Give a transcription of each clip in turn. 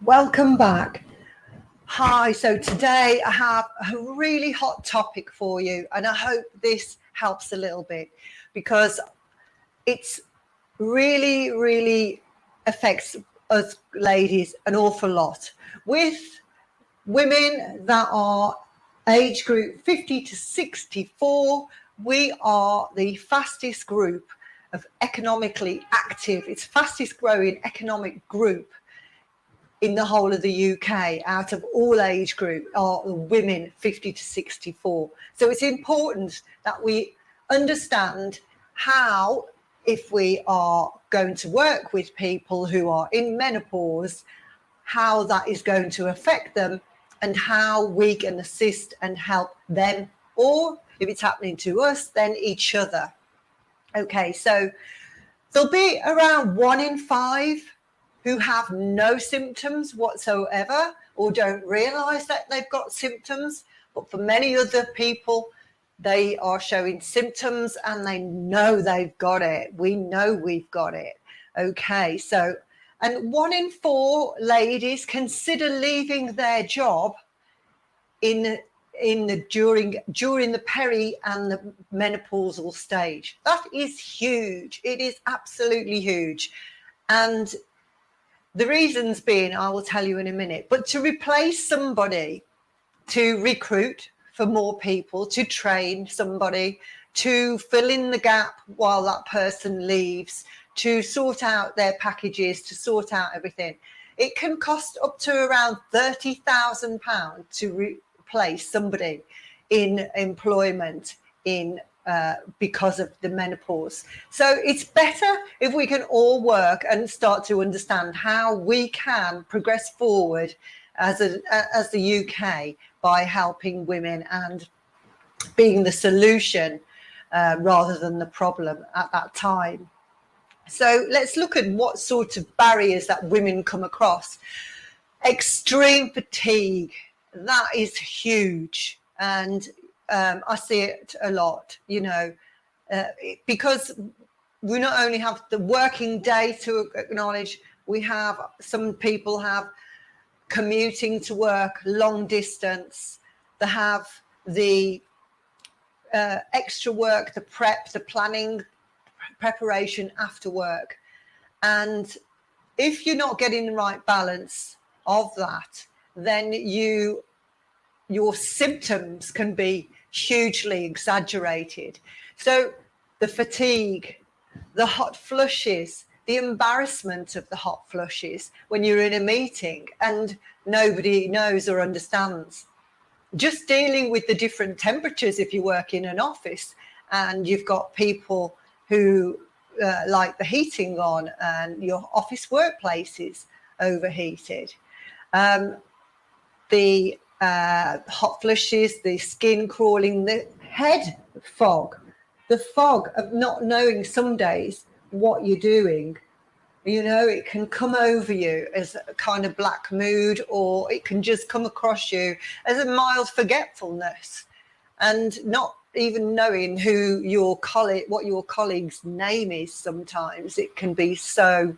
Welcome back. Hi, so today I have a really hot topic for you, and I hope this helps a little bit because it's really affects us ladies an awful lot. With women that are age group 50 to 64, we are the fastest group of economically active, it's fastest growing economic group in the whole of the UK out of all age group are women 50 to 64. So it's important that we understand how, if we are going to work with people who are in menopause, how that is going to affect them and how we can assist and help them, or if it's happening to us, then each other. Okay, so there'll be around 1 in 5 who have no symptoms whatsoever or don't realize that they've got symptoms. But for many other people, they are showing symptoms and they know they've got it. We know we've got it. Okay, so, and 1 in 4 ladies consider leaving their job during the peri and the menopausal stage. That is huge. It is absolutely huge. And the reasons being, I will tell you in a minute, but to replace somebody, to recruit for more people, to train somebody, to fill in the gap while that person leaves, to sort out their packages, to sort out everything, it can cost up to around £30,000 to replace somebody in employment because of the menopause. So it's better if we can all work and start to understand how we can progress forward as the UK by helping women and being the solution rather than the problem at that time. So let's look at what sort of barriers that women come across. Extreme fatigue, that is huge. And I see it a lot, because we not only have the working day to acknowledge, we have some people have commuting to work, long distance, they have the extra work, the prep, the planning, preparation after work. And if you're not getting the right balance of that, then your symptoms can be hugely exaggerated. So the fatigue, the hot flushes, the embarrassment of the hot flushes when you're in a meeting and nobody knows or understands. Just dealing with the different temperatures if you work in an office and you've got people who like the heating on and your office workplace is overheated. The hot flushes, the skin crawling, the head fog, the fog of not knowing some days what you're doing. It can come over you as a kind of black mood, or it can just come across you as a mild forgetfulness and not even knowing what your colleague's name is. Sometimes it can be so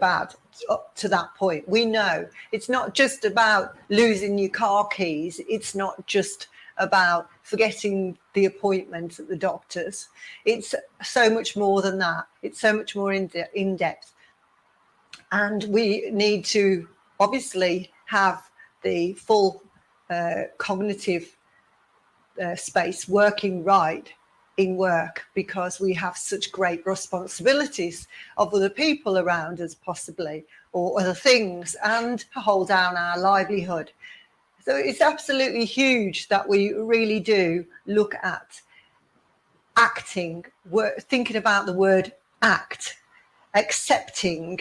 bad up to that point. We know it's not just about losing your car keys. It's not just about forgetting the appointment at the doctor's. It's so much more than that. It's so much more in depth. And we need to obviously have the full cognitive space working right in work, because we have such great responsibilities of other people around us possibly, or other things, and to hold down our livelihood. So it's absolutely huge that we really do look at acting, thinking about the word act, accepting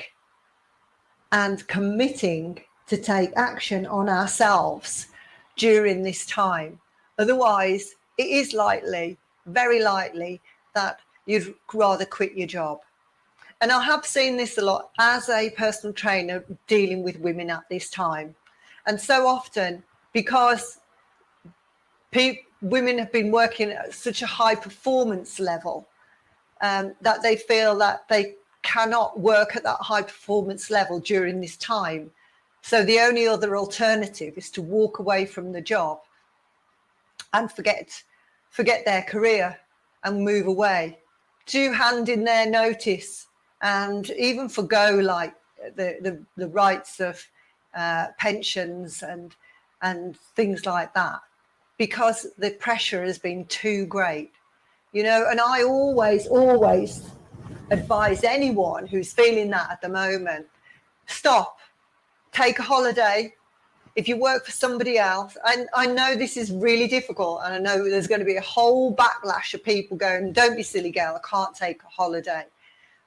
and committing to take action on ourselves during this time. Otherwise, it is likely, very likely, that you'd rather quit your job. And I have seen this a lot as a personal trainer dealing with women at this time. And so often, because women have been working at such a high performance level, that they feel that they cannot work at that high performance level during this time. So the only other alternative is to walk away from the job and forget their career and move away. Do hand in their notice and even forgo like the rights of pensions and things like that, because the pressure has been too great, you know. And I always advise anyone who's feeling that at the moment, stop, take a holiday. If you work for somebody else, and I know this is really difficult, and I know there's going to be a whole backlash of people going, don't be silly girl, I can't take a holiday.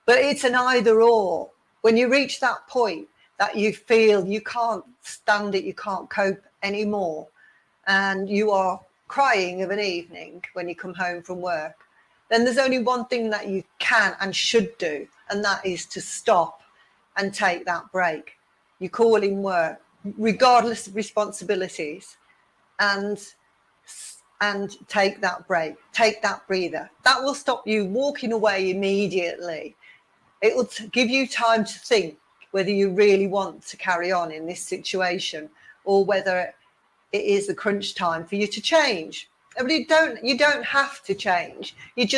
But it's an either or. When you reach that point that you feel you can't stand it, you can't cope anymore, and you are crying of an evening when you come home from work, then there's only one thing that you can and should do, and that is to stop and take that break. You call in work, regardless of responsibilities, and take that break, take that breather. That will stop you walking away immediately. It will give you time to think whether you really want to carry on in this situation, or whether it is the crunch time for you to change. But you don't have to change. You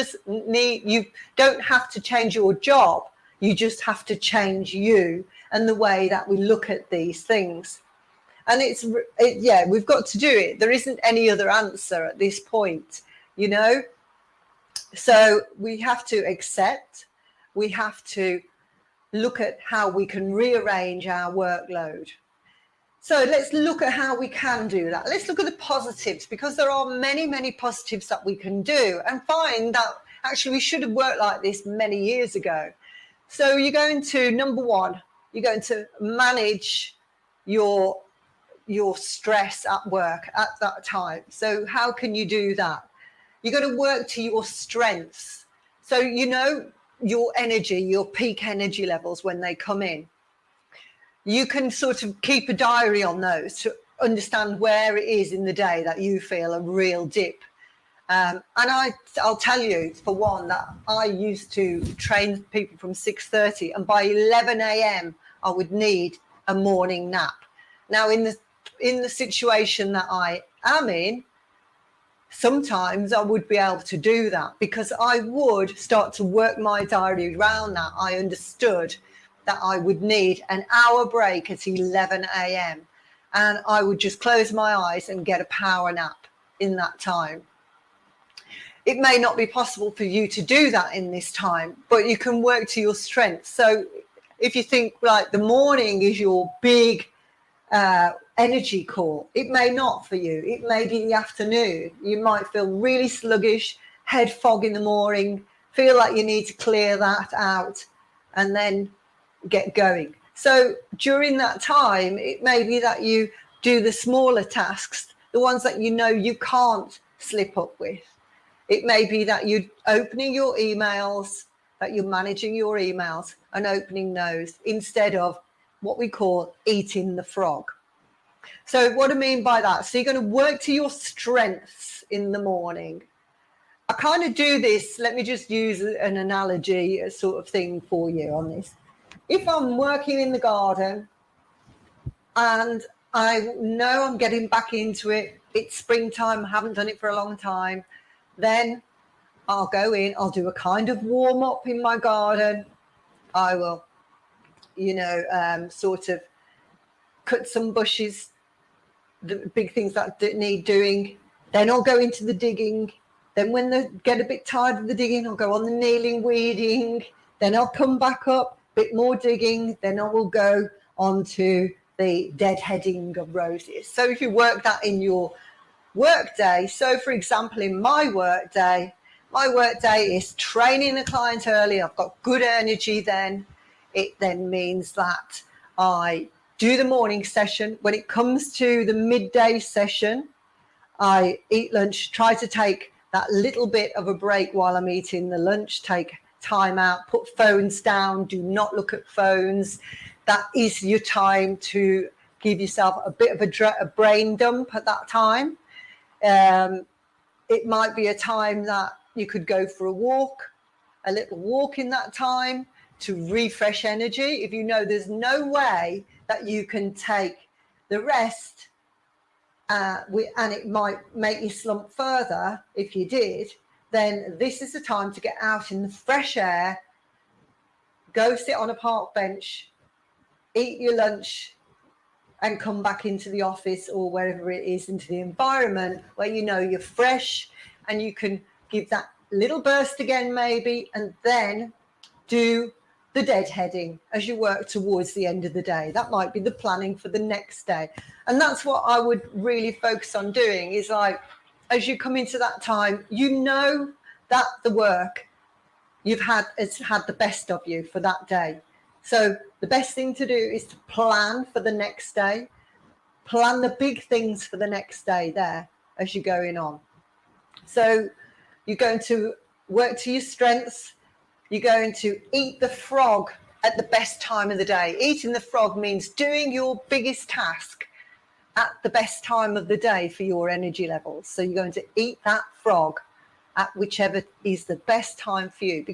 don't have to change your job. You just have to change you and the way that we look at these things. And we've got to do it. There isn't any other answer at this point, you know. So we have to accept, we have to look at how we can rearrange our workload. So let's look at how we can do that. Let's look at the positives, because there are many, many positives that we can do, and find that actually we should have worked like this many years ago. So you're going to, number one, you're going to manage your stress at work at that time. So how can you do that? You're going to work to your strengths. So you know your energy, your peak energy levels when they come in. You can sort of keep a diary on those to understand where it is in the day that you feel a real dip. And I'll tell you, for one, that I used to train people from 6:30, and by 11 a.m. I would need a morning nap. Now, in the situation that I am in, sometimes I would be able to do that, because I would start to work my diary around that. I understood that I would need an hour break at 11 a.m. and I would just close my eyes and get a power nap in that time. It may not be possible for you to do that in this time, but you can work to your strengths. So if you think like the morning is your big energy core, it may not for you. It may be the afternoon. You might feel really sluggish, head fog in the morning, feel like you need to clear that out and then get going. So during that time, it may be that you do the smaller tasks, the ones that you know you can't slip up with. It may be that you're opening your emails, that you're managing your emails and opening those, instead of what we call eating the frog. So what I mean by that, so you're going to work to your strengths in the morning. I kind of do this, let me just use an analogy, a sort of thing for you on this. If I'm working in the garden and I know I'm getting back into it, it's springtime, I haven't done it for a long time, then I'll go in, I'll do a kind of warm up in my garden. I will, sort of cut some bushes, the big things that need doing. Then I'll go into the digging. Then when they get a bit tired of the digging, I'll go on the kneeling, weeding. Then I'll come back up, bit more digging. Then I will go on to the deadheading of roses. So if you work that in your work day, so for example, in my work day is training a client early. I've got good energy then. It then means that I do the morning session. When it comes to the midday session, I eat lunch, try to take that little bit of a break while I'm eating the lunch, take time out, put phones down, do not look at phones. That is your time to give yourself a bit of a brain dump at that time. It might be a time that you could go for a walk, a little walk in that time to refresh energy. If you know there's no way that you can take the rest, and it might make you slump further if you did, then this is the time to get out in the fresh air, go sit on a park bench, eat your lunch, and come back into the office or wherever it is, into the environment where you know you're fresh, and you can give that little burst again maybe, and then do the deadheading as you work towards the end of the day. That might be the planning for the next day. And that's what I would really focus on doing, is like, as you come into that time, you know that the work you've had has had the best of you for that day. So the best thing to do is to plan for the next day, plan the big things for the next day there as you're going on. So you're going to work to your strengths. You're going to eat the frog at the best time of the day. Eating the frog means doing your biggest task at the best time of the day for your energy levels. So you're going to eat that frog at whichever is the best time for you,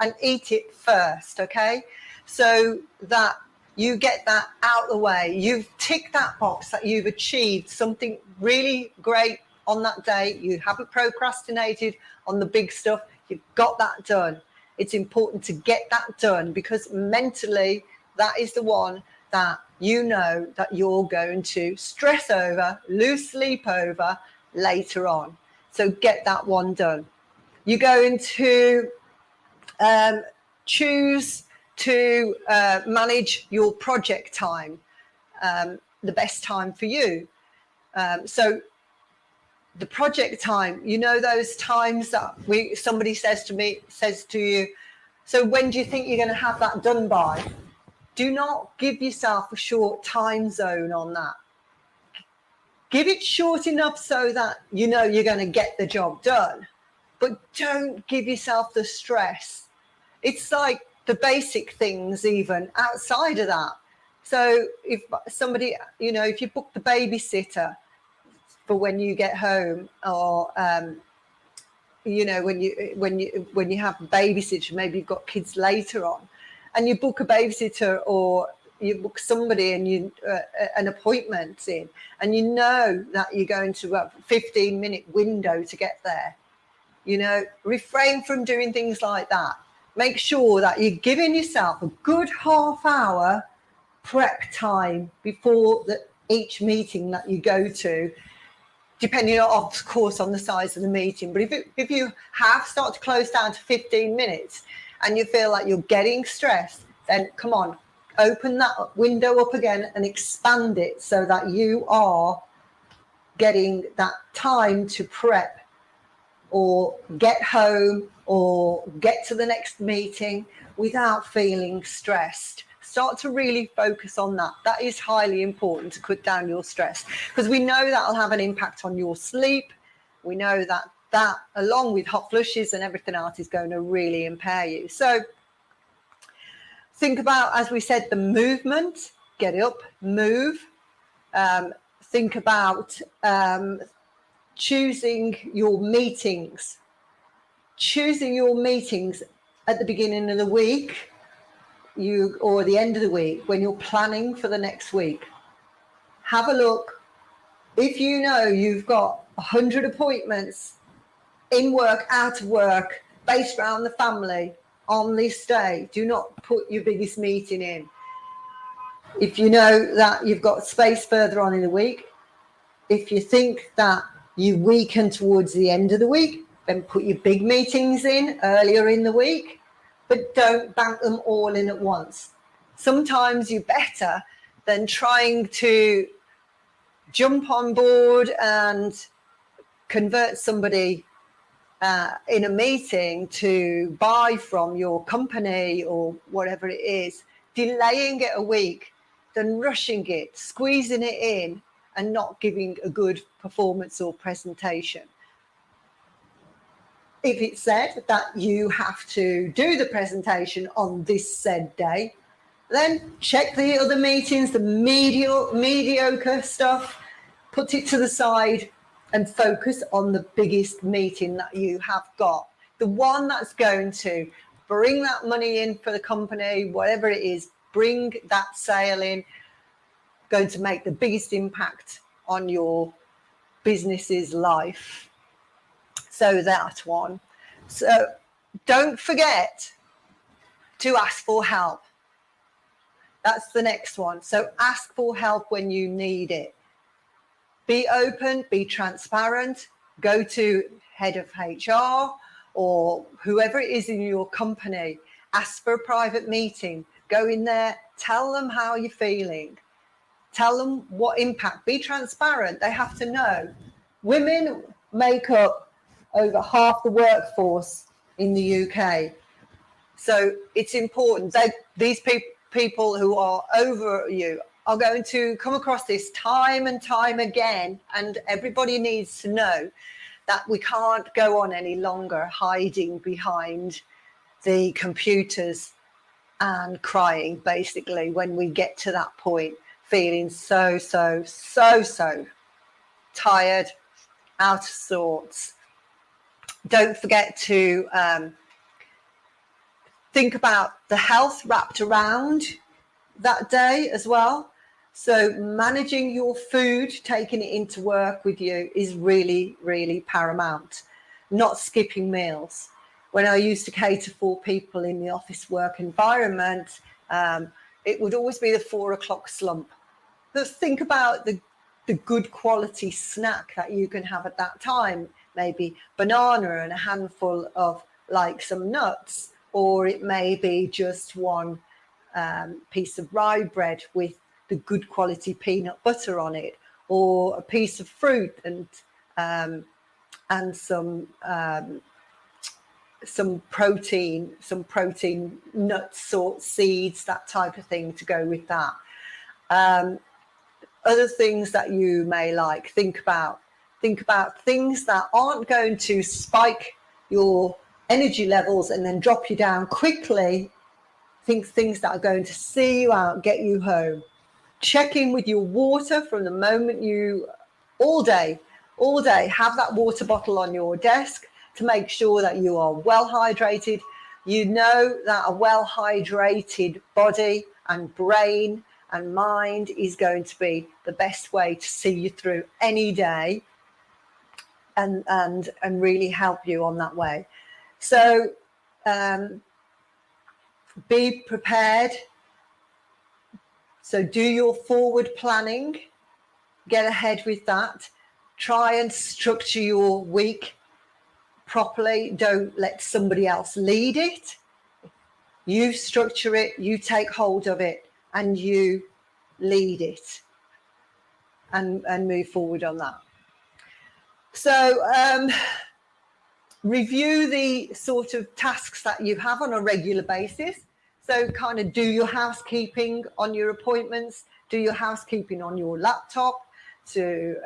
and eat it first, okay? So that you get that out of the way. You've ticked that box that you've achieved something really great on that day. You haven't procrastinated on the big stuff. You've got that done. It's important to get that done, because mentally that is the one that you know that you're going to stress over, lose sleep over later on. So get that one done. You're going to choose to manage your project time, the best time for you. So the project time, you know, those times that somebody says to you, so when do you think you're going to have that done by? Do not give yourself a short time zone on that. Give it short enough so that you know you're going to get the job done, but don't give yourself the stress. It's like the basic things even outside of that. So if somebody, you know, if you book the babysitter for when you get home, or you know, when you have a babysitter, maybe you've got kids later on, and you book a babysitter, or you book somebody and you an appointment in, and you know that you're going to have a 15-minute window to get there. You know, refrain from doing things like that. Make sure that you're giving yourself a good half-hour prep time before each meeting that you go to, depending on, of course, on the size of the meeting. But if you have started to close down to 15 minutes and you feel like you're getting stressed, then come on, open that window up again and expand it so that you are getting that time to prep or get home or get to the next meeting without feeling stressed. Start to really focus on that. That is highly important, to cut down your stress, because we know that will have an impact on your sleep. We know that along with hot flushes and everything else is going to really impair you. So think about, as we said, the movement. Get up, move. Think about choosing your meetings. Choosing your meetings at the beginning of the week, or the end of the week, when you're planning for the next week. Have a look. If you know you've got 100 appointments in work, out of work, based around the family on this day, do not put your biggest meeting in. If you know that you've got space further on in the week, if you think that you weaken towards the end of the week, then put your big meetings in earlier in the week, but don't bank them all in at once. Sometimes you're better than trying to jump on board and convert somebody in a meeting to buy from your company or whatever it is, delaying it a week than rushing it, squeezing it in and not giving a good performance or presentation. If it's said that you have to do the presentation on this said day, then check the other meetings, the mediocre stuff, put it to the side and focus on the biggest meeting that you have got. The one that's going to bring that money in for the company, whatever it is, bring that sale in, going to make the biggest impact on your business's life. So that one. So don't forget to ask for help. That's the next one. So ask for help when you need it. Be open, be transparent, go to head of HR or whoever it is in your company, ask for a private meeting, go in there, tell them how you're feeling, tell them what impact, be transparent. They have to know. Women make up over half the workforce in the UK. So it's important that these people who are over you are going to come across this time and time again, and everybody needs to know that we can't go on any longer hiding behind the computers and crying, basically, when we get to that point, feeling so tired, out of sorts. Don't forget to think about the health wrapped around that day as well. So managing your food, taking it into work with you is really, really paramount. Not skipping meals. When I used to cater for people in the office work environment, it would always be the 4 o'clock slump. But think about the good quality snack that you can have at that time. Maybe banana and a handful of like some nuts, or it may be just one piece of rye bread with the good quality peanut butter on it, or a piece of fruit and some protein nuts or seeds, that type of thing to go with that. Other things that you may like, think about things that aren't going to spike your energy levels and then drop you down quickly. Think things that are going to see you out, get you home. Check in with your water from the moment you, all day, have that water bottle on your desk to make sure that you are well hydrated. You know that a well hydrated body and brain and mind is going to be the best way to see you through any day and really help you on that way. So be prepared. So do your forward planning, get ahead with that. Try and structure your week properly. Don't let somebody else lead it. You structure it, you take hold of it, and you lead it and move forward on that. So review the sort of tasks that you have on a regular basis. So kind of do your housekeeping on your appointments, do your housekeeping on your laptop to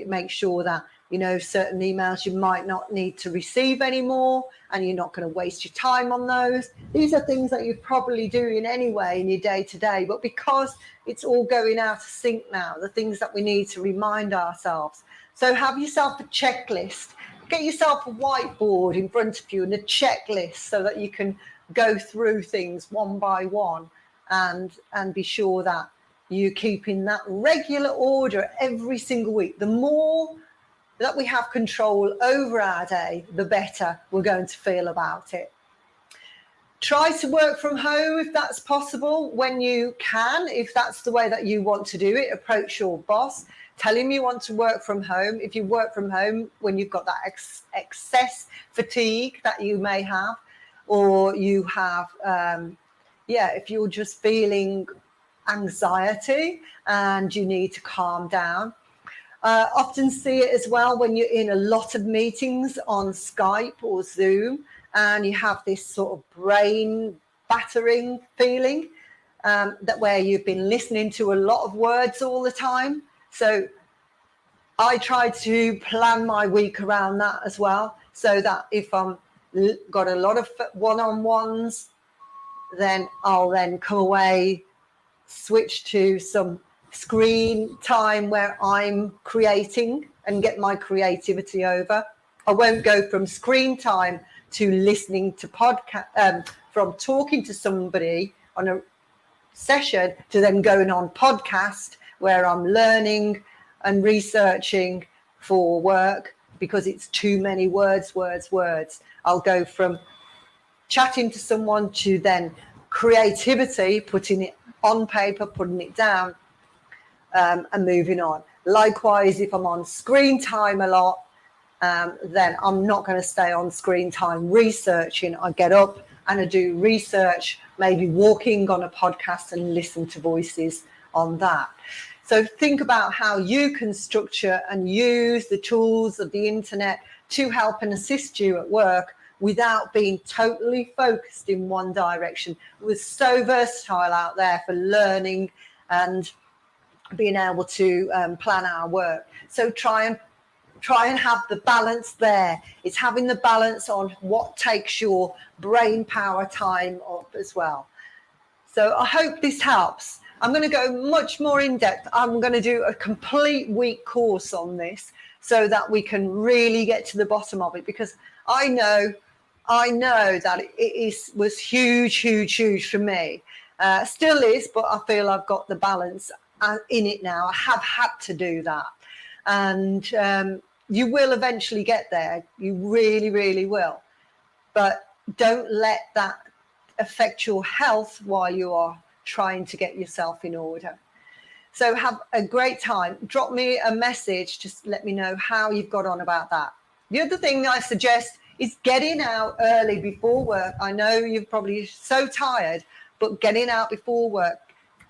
make sure that, you know, certain emails you might not need to receive anymore and you're not going to waste your time on those. These are things that you're probably doing anyway in your day-to-day, but because it's all going out of sync now, the things that we need to remind ourselves. So have yourself a checklist. Get yourself a whiteboard in front of you and a checklist so that you can go through things one by one and be sure that you keep in that regular order every single week. The more that we have control over our day, the better we're going to feel about it. Try to work from home if that's possible, when you can, if that's the way that you want to do it. Approach your boss, tell him you want to work from home. If you work from home when you've got that excess fatigue that you may have, or you have, if you're just feeling anxiety and you need to calm down. Often see it as well when you're in a lot of meetings on Skype or Zoom and you have this sort of brain battering feeling that where you've been listening to a lot of words all the time. So I try to plan my week around that as well, so that if I'm got a lot of one-on-ones, then I'll then come away, switch to some screen time where I'm creating and get my creativity over. I won't go from screen time to listening to podcast, from talking to somebody on a session to then going on podcast where I'm learning and researching for work, because it's too many words. I'll go from chatting to someone to then creativity, putting it on paper, putting it down, and moving on. Likewise, if I'm on screen time a lot, then I'm not going to stay on screen time researching. I get up and I do research, maybe walking on a podcast and listen to voices on that. So think about how you can structure and use the tools of the internet to help and assist you at work without being totally focused in one direction. We're so versatile out there for learning and being able to plan our work. So try and have the balance there. It's having the balance on what takes your brain power time up as well. So I hope this helps. I'm going to go much more in depth. I'm going to do a complete week course on this so that we can really get to the bottom of it, because I know that was huge for me. Still is, but I feel I've got the balance in it now. I have had to do that. And you will eventually get there. You really will. But don't let that affect your health while you are trying to get yourself in order. So have a great time. Drop me a message. Just let me know how you've got on about that. The other thing I suggest is getting out early before work. I know you're probably so tired, but getting out before work,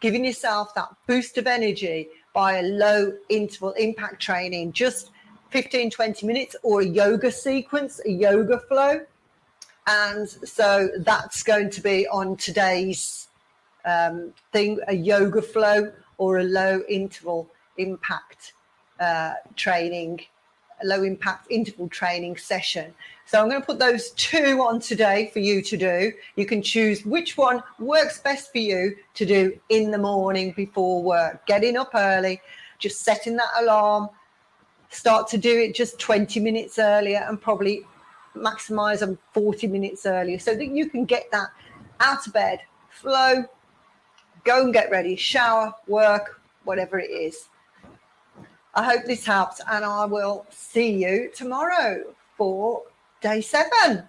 giving yourself that boost of energy by a low interval impact training, just 15, 20 minutes, or a yoga sequence, a yoga flow. And so that's going to be on today's thing, a yoga flow or a low interval impact training, a low impact interval training session. So I'm going to put those two on today for you to do. You can choose which one works best for you to do in the morning before work. Getting up early, just setting that alarm, start to do it just 20 minutes earlier and probably maximize on 40 minutes earlier so that you can get that out of bed, flow, go and get ready, shower, work, whatever it is. I hope this helps, and I will see you tomorrow for day 7.